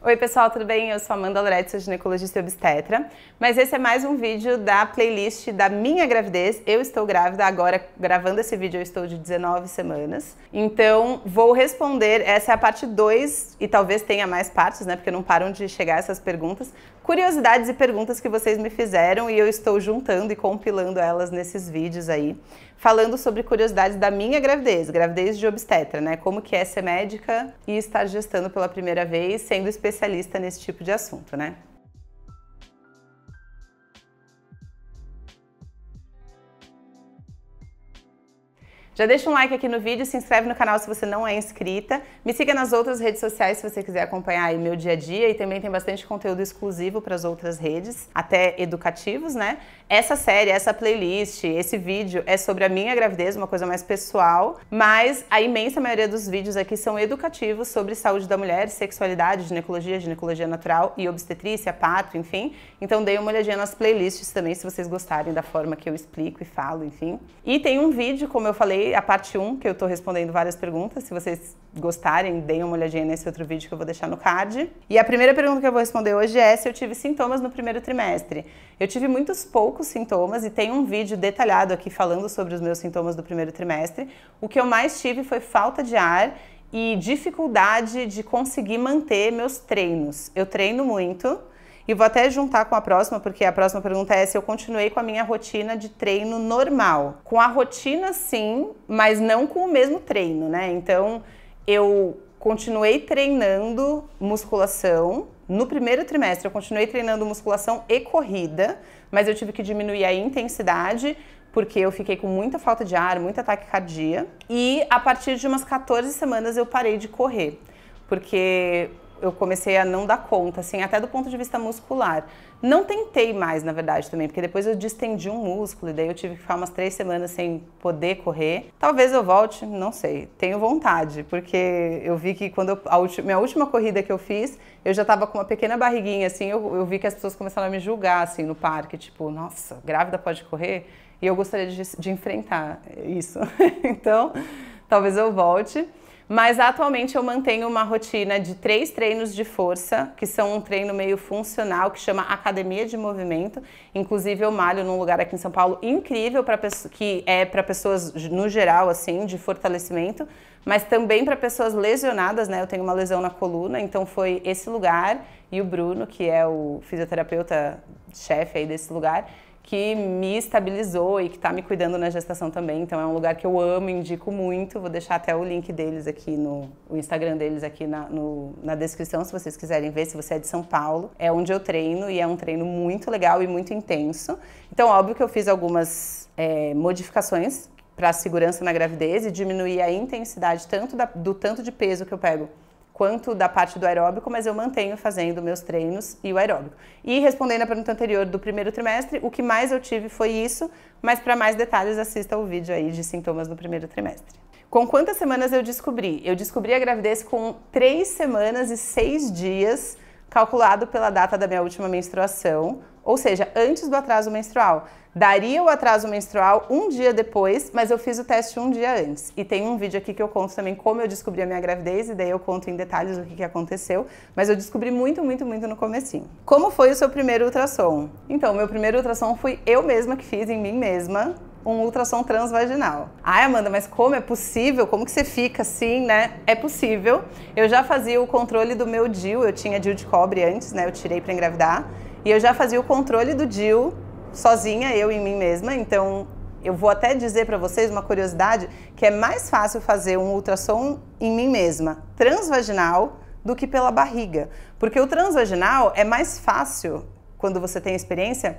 Oi pessoal, tudo bem? Eu sou Amanda Loretti, sou ginecologista e obstetra, mas esse é mais um vídeo da playlist da minha gravidez. Eu estou grávida, agora gravando esse vídeo eu estou de 19 semanas, então vou responder, essa é a parte 2 e talvez tenha mais partes, né, porque não param de chegar essas perguntas, curiosidades e perguntas que vocês me fizeram e eu estou juntando e compilando elas nesses vídeos aí, falando sobre curiosidades da minha gravidez, gravidez de obstetra, né, como que é ser médica e estar gestando pela primeira vez, sendo especialista nesse tipo de assunto, né? Já deixa um like aqui no vídeo, se inscreve no canal se você não é inscrita, me siga nas outras redes sociais se você quiser acompanhar aí meu dia a dia e também tem bastante conteúdo exclusivo para as outras redes, até educativos, né? Essa série, essa playlist, esse vídeo é sobre a minha gravidez, uma coisa mais pessoal, mas a imensa maioria dos vídeos aqui são educativos sobre saúde da mulher, sexualidade, ginecologia natural e obstetrícia, parto, enfim. Então deem uma olhadinha nas playlists também se vocês gostarem da forma que eu explico e falo, enfim. E tem um vídeo, como eu falei, a parte 1, que eu tô respondendo várias perguntas. Se vocês gostarem, deem uma olhadinha nesse outro vídeo que eu vou deixar no card. E a primeira pergunta que eu vou responder hoje é se eu tive sintomas no primeiro trimestre. Eu tive muitos poucos sintomas e tem um vídeo detalhado aqui falando sobre os meus sintomas do primeiro trimestre. O que eu mais tive foi falta de ar e dificuldade de conseguir manter meus treinos. Eu treino muito. E vou até juntar com a próxima, porque a próxima pergunta é se eu continuei com a minha rotina de treino normal. Com a rotina sim, mas não com o mesmo treino, né? Então, eu continuei treinando musculação. No primeiro trimestre, eu continuei treinando musculação e corrida, mas eu tive que diminuir a intensidade, porque eu fiquei com muita falta de ar, muita taquicardia. E a partir de umas 14 semanas eu parei de correr, porque eu comecei a não dar conta, assim, até do ponto de vista muscular. Não tentei mais, na verdade, também, porque depois eu distendi um músculo e daí eu tive que ficar umas 3 semanas sem poder correr. Talvez eu volte, não sei, tenho vontade, porque eu vi que quando minha última corrida que eu fiz, eu já tava com uma pequena barriguinha, assim, eu vi que as pessoas começaram a me julgar, assim, no parque, tipo, nossa, grávida pode correr? E eu gostaria de enfrentar isso. Então, talvez eu volte. Mas atualmente eu mantenho uma rotina de 3 treinos de força, que são um treino meio funcional, que chama Academia de Movimento. Inclusive eu malho num lugar aqui em São Paulo incrível, que é para pessoas no geral, assim, de fortalecimento, mas também para pessoas lesionadas, né? Eu tenho uma lesão na coluna, então foi esse lugar e o Bruno, que é o fisioterapeuta-chefe aí desse lugar, que me estabilizou e que tá me cuidando na gestação também. Então é um lugar que eu amo, indico muito. Vou deixar até o link deles aqui, o Instagram deles aqui na descrição, se vocês quiserem ver, se você é de São Paulo. É onde eu treino e é um treino muito legal e muito intenso. Então, óbvio que eu fiz algumas modificações para a segurança na gravidez e diminuir a intensidade tanto do tanto de peso que eu pego quanto da parte do aeróbico, mas eu mantenho fazendo meus treinos e o aeróbico. E respondendo a pergunta anterior do primeiro trimestre, o que mais eu tive foi isso, mas para mais detalhes assista o vídeo aí de sintomas do primeiro trimestre. Com quantas semanas eu descobri? Eu descobri a gravidez com 3 semanas e 6 dias, calculado pela data da minha última menstruação, ou seja, antes do atraso menstrual. Daria o atraso menstrual um dia depois, mas eu fiz o teste um dia antes. E tem um vídeo aqui que eu conto também como eu descobri a minha gravidez, e daí eu conto em detalhes o que aconteceu, mas eu descobri muito no comecinho. Como foi o seu primeiro ultrassom? Então, meu primeiro ultrassom fui eu mesma que fiz em mim mesma, um ultrassom transvaginal. Ai, Amanda, mas como é possível? Como que você fica assim, né? É possível. Eu já fazia o controle do meu DIU, eu tinha DIU de cobre antes, né? Eu tirei pra engravidar. E eu já fazia o controle do DIU sozinha, eu em mim mesma. Então, eu vou até dizer pra vocês uma curiosidade, que é mais fácil fazer um ultrassom em mim mesma, transvaginal, do que pela barriga. Porque o transvaginal é mais fácil, quando você tem experiência,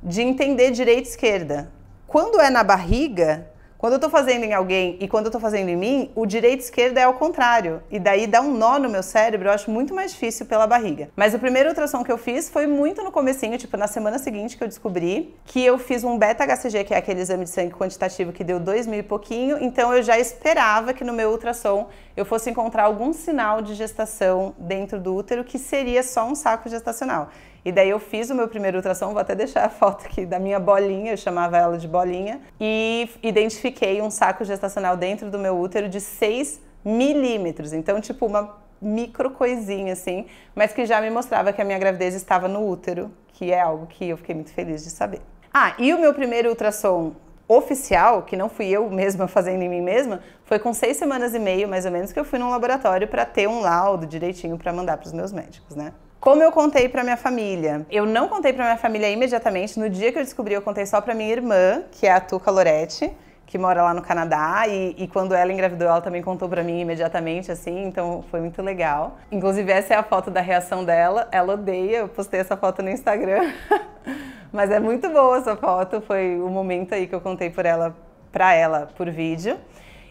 de entender direita e esquerda. Quando é na barriga, quando eu tô fazendo em alguém e quando eu tô fazendo em mim, o direita e esquerda é ao contrário. E daí dá um nó no meu cérebro, eu acho muito mais difícil pela barriga. Mas o primeiro ultrassom que eu fiz foi muito no comecinho, tipo na semana seguinte que eu descobri que eu fiz um beta-HCG, que é aquele exame de sangue quantitativo que deu 2.000 e pouquinho. Então eu já esperava que no meu ultrassom eu fosse encontrar algum sinal de gestação dentro do útero, que seria só um saco gestacional. E daí eu fiz o meu primeiro ultrassom, vou até deixar a foto aqui da minha bolinha, eu chamava ela de bolinha, e identifiquei um saco gestacional dentro do meu útero de 6 milímetros. Então, tipo, uma micro coisinha, assim, mas que já me mostrava que a minha gravidez estava no útero, que é algo que eu fiquei muito feliz de saber. Ah, e o meu primeiro ultrassom oficial, que não fui eu mesma fazendo em mim mesma, foi com 6 semanas e meio, mais ou menos, que eu fui num laboratório para ter um laudo direitinho para mandar para os meus médicos, né? Como eu contei para minha família? Eu não contei para minha família imediatamente. No dia que eu descobri, eu contei só para minha irmã, que é a Tuca Loretti, que mora lá no Canadá, e quando ela engravidou, ela também contou pra mim imediatamente, assim, então foi muito legal. Inclusive, essa é a foto da reação dela, ela odeia, eu postei essa foto no Instagram, mas é muito boa essa foto, foi o momento aí que eu contei pra ela por vídeo.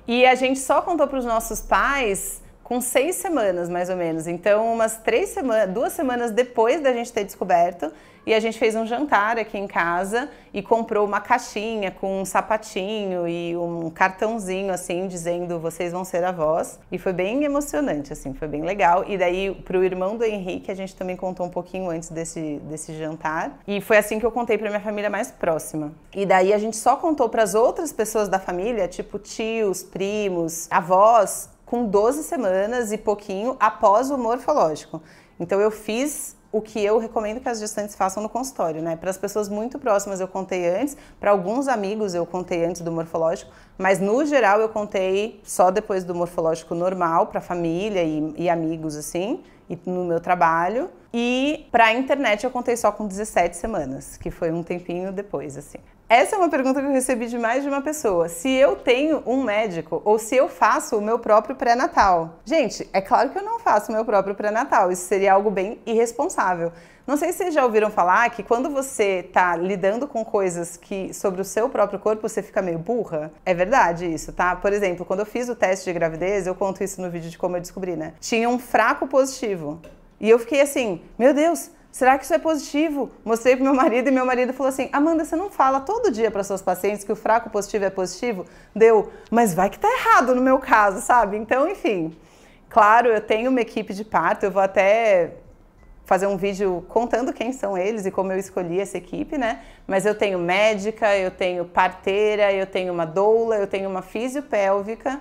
E a gente só contou pros nossos pais com 6 semanas, mais ou menos. Então, umas 2 semanas depois da gente ter descoberto, e a gente fez um jantar aqui em casa e comprou uma caixinha com um sapatinho e um cartãozinho, assim, dizendo vocês vão ser avós. E foi bem emocionante, assim, foi bem legal. E daí, pro irmão do Henrique, a gente também contou um pouquinho antes desse jantar. E foi assim que eu contei pra minha família mais próxima. E daí, a gente só contou pras outras pessoas da família, tipo tios, primos, avós, com 12 semanas e pouquinho após o morfológico. Então eu fiz o que eu recomendo que as gestantes façam no consultório, né? Para as pessoas muito próximas eu contei antes, para alguns amigos eu contei antes do morfológico, mas no geral eu contei só depois do morfológico normal, para família e amigos assim, e no meu trabalho. E para a internet eu contei só com 17 semanas, que foi um tempinho depois, assim. Essa é uma pergunta que eu recebi de mais de uma pessoa. Se eu tenho um médico ou se eu faço o meu próprio pré-natal. Gente, é claro que eu não faço o meu próprio pré-natal. Isso seria algo bem irresponsável. Não sei se vocês já ouviram falar que quando você tá lidando com coisas sobre o seu próprio corpo, você fica meio burra. É verdade isso, tá? Por exemplo, quando eu fiz o teste de gravidez, eu conto isso no vídeo de como eu descobri, né? Tinha um fraco positivo. E eu fiquei assim, meu Deus, será que isso é positivo? Mostrei pro meu marido e meu marido falou assim, Amanda, você não fala todo dia para suas pacientes que o fraco positivo é positivo? Deu, mas vai que tá errado no meu caso, sabe? Então, enfim, claro, eu tenho uma equipe de parto, eu vou até fazer um vídeo contando quem são eles e como eu escolhi essa equipe, né? Mas eu tenho médica, eu tenho parteira, eu tenho uma doula, eu tenho uma fisiopélvica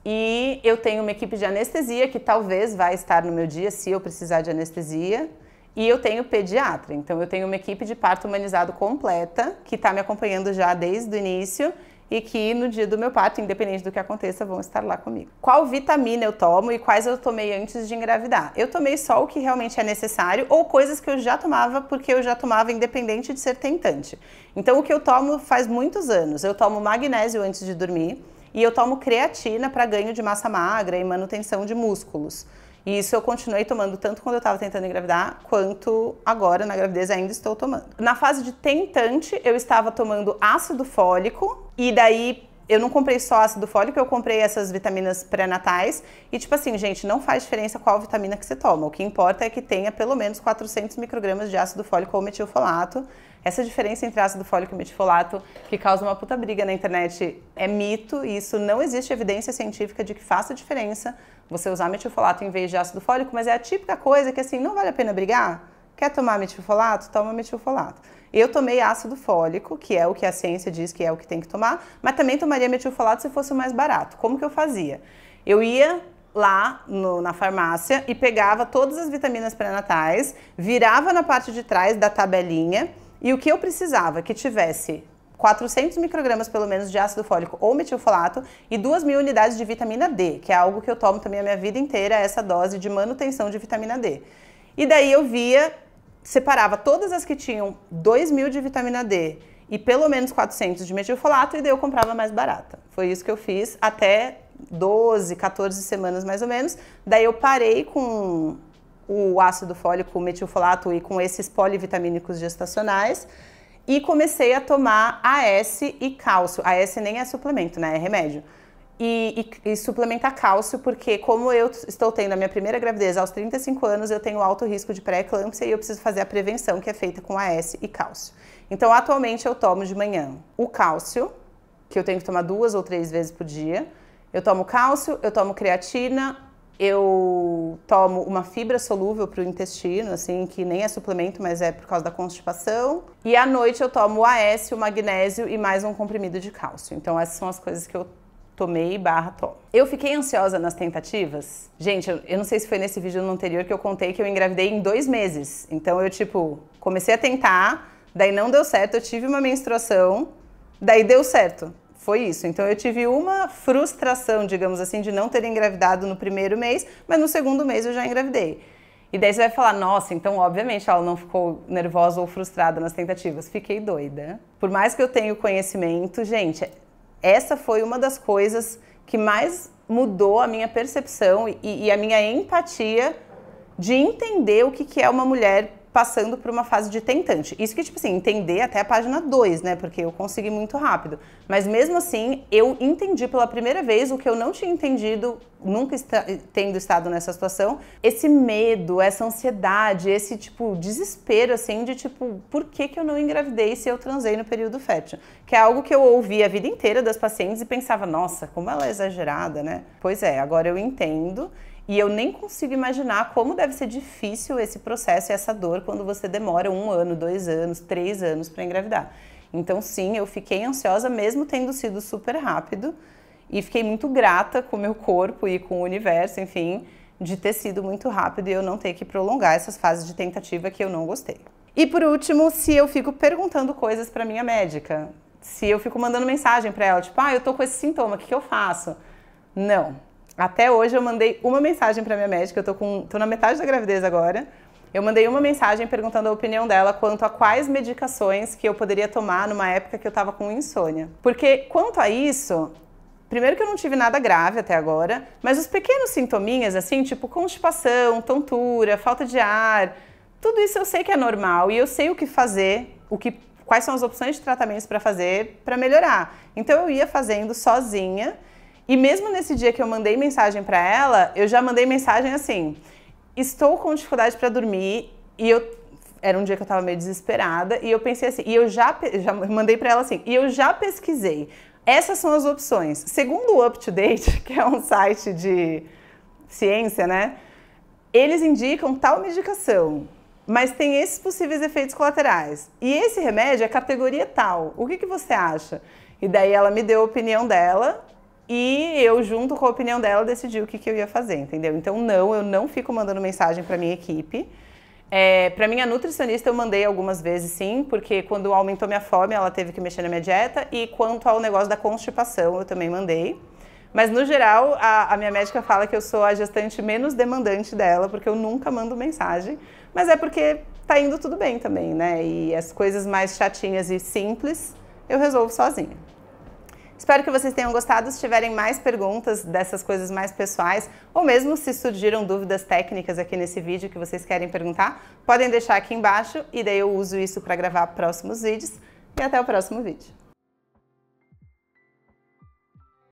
e eu tenho uma equipe de anestesia que talvez vai estar no meu dia se eu precisar de anestesia. E eu tenho pediatra, então eu tenho uma equipe de parto humanizado completa que está me acompanhando já desde o início e que no dia do meu parto, independente do que aconteça, vão estar lá comigo. Qual vitamina eu tomo e quais eu tomei antes de engravidar? Eu tomei só o que realmente é necessário ou coisas que eu já tomava porque eu já tomava independente de ser tentante. Então o que eu tomo faz muitos anos, eu tomo magnésio antes de dormir e eu tomo creatina para ganho de massa magra e manutenção de músculos. E isso eu continuei tomando tanto quando eu estava tentando engravidar, quanto agora na gravidez ainda estou tomando. Na fase de tentante, eu estava tomando ácido fólico e daí eu não comprei só ácido fólico, eu comprei essas vitaminas pré-natais e tipo assim, gente, não faz diferença qual vitamina que você toma. O que importa é que tenha pelo menos 400 microgramas de ácido fólico ou metilfolato. Essa diferença entre ácido fólico e metilfolato, que causa uma puta briga na internet, é mito e isso não existe evidência científica de que faça diferença você usar metilfolato em vez de ácido fólico, mas é a típica coisa que assim, não vale a pena brigar? Quer tomar metilfolato? Toma metilfolato. Eu tomei ácido fólico, que é o que a ciência diz que é o que tem que tomar, mas também tomaria metilfolato se fosse o mais barato. Como que eu fazia? Eu ia lá na farmácia e pegava todas as vitaminas pré-natais, virava na parte de trás da tabelinha e o que eu precisava que tivesse 400 microgramas pelo menos de ácido fólico ou metilfolato e 2.000 unidades de vitamina D, que é algo que eu tomo também a minha vida inteira, essa dose de manutenção de vitamina D. E daí eu via, separava todas as que tinham 2.000 de vitamina D e pelo menos 400 de metilfolato e daí eu comprava mais barata. Foi isso que eu fiz até 12, 14 semanas mais ou menos. Daí eu parei com o ácido fólico, o metilfolato e com esses polivitamínicos gestacionais e comecei a tomar AS e cálcio. AS nem é suplemento, né? É remédio. E suplementar cálcio, porque como eu estou tendo a minha primeira gravidez aos 35 anos, eu tenho alto risco de pré-eclâmpsia e eu preciso fazer a prevenção que é feita com AS e cálcio. Então, atualmente, eu tomo de manhã o cálcio, que eu tenho que tomar 2 ou 3 vezes por dia. Eu tomo cálcio, eu tomo creatina, eu tomo uma fibra solúvel para o intestino, assim, que nem é suplemento, mas é por causa da constipação. E à noite eu tomo o AS, o magnésio e mais um comprimido de cálcio. Então essas são as coisas que eu tomei/tomo. Eu fiquei ansiosa nas tentativas. Gente, eu não sei se foi nesse vídeo no anterior que eu contei que eu engravidei em 2 meses. Então eu, tipo, comecei a tentar, daí não deu certo, eu tive uma menstruação, daí deu certo. Foi isso. Então eu tive uma frustração, digamos assim, de não ter engravidado no primeiro mês, mas no segundo mês eu já engravidei. E daí você vai falar, nossa, então obviamente ela não ficou nervosa ou frustrada nas tentativas. Fiquei doida. Por mais que eu tenha o conhecimento, gente, essa foi uma das coisas que mais mudou a minha percepção e a minha empatia de entender o que é uma mulher passando por uma fase de tentante. Isso que, tipo assim, entender até a página 2, né? Porque eu consegui muito rápido. Mas mesmo assim, eu entendi pela primeira vez o que eu não tinha entendido, nunca tendo estado nessa situação. Esse medo, essa ansiedade, esse, tipo, desespero, assim, de, tipo, por que eu não engravidei se eu transei no período fértil? Que é algo que eu ouvi a vida inteira das pacientes e pensava, nossa, como ela é exagerada, né? Pois é, agora eu entendo. E eu nem consigo imaginar como deve ser difícil esse processo e essa dor quando você demora 1 ano, 2 anos, 3 anos para engravidar. Então sim, eu fiquei ansiosa mesmo tendo sido super rápido e fiquei muito grata com o meu corpo e com o universo, enfim, de ter sido muito rápido e eu não ter que prolongar essas fases de tentativa que eu não gostei. E por último, se eu fico perguntando coisas para minha médica, se eu fico mandando mensagem para ela, tipo, eu tô com esse sintoma, o que eu faço? Não. Até hoje eu mandei uma mensagem para minha médica, eu tô na metade da gravidez agora. Eu mandei uma mensagem perguntando a opinião dela quanto a quais medicações que eu poderia tomar numa época que eu tava com insônia. Porque quanto a isso, primeiro que eu não tive nada grave até agora, mas os pequenos sintominhas assim, tipo constipação, tontura, falta de ar, tudo isso eu sei que é normal e eu sei o que fazer, quais são as opções de tratamentos para fazer para melhorar. Então eu ia fazendo sozinha. E mesmo nesse dia que eu mandei mensagem para ela, eu já mandei mensagem assim, estou com dificuldade para dormir, e era um dia que eu estava meio desesperada, e eu pensei assim, e eu já mandei para ela assim, e eu já pesquisei, essas são as opções. Segundo o Up to Date, que é um site de ciência, né, eles indicam tal medicação, mas tem esses possíveis efeitos colaterais, e esse remédio é categoria tal, o que você acha? E daí ela me deu a opinião dela, e eu, junto com a opinião dela, decidi o que eu ia fazer, entendeu? Então, não, eu não fico mandando mensagem para minha equipe. Para minha nutricionista, eu mandei algumas vezes, sim, porque quando aumentou minha fome, ela teve que mexer na minha dieta. E quanto ao negócio da constipação, eu também mandei. Mas, no geral, a minha médica fala que eu sou a gestante menos demandante dela, porque eu nunca mando mensagem. Mas é porque tá indo tudo bem também, né? E as coisas mais chatinhas e simples, eu resolvo sozinha. Espero que vocês tenham gostado. Se tiverem mais perguntas dessas coisas mais pessoais, ou mesmo se surgiram dúvidas técnicas aqui nesse vídeo que vocês querem perguntar, podem deixar aqui embaixo e daí eu uso isso para gravar próximos vídeos. E até o próximo vídeo.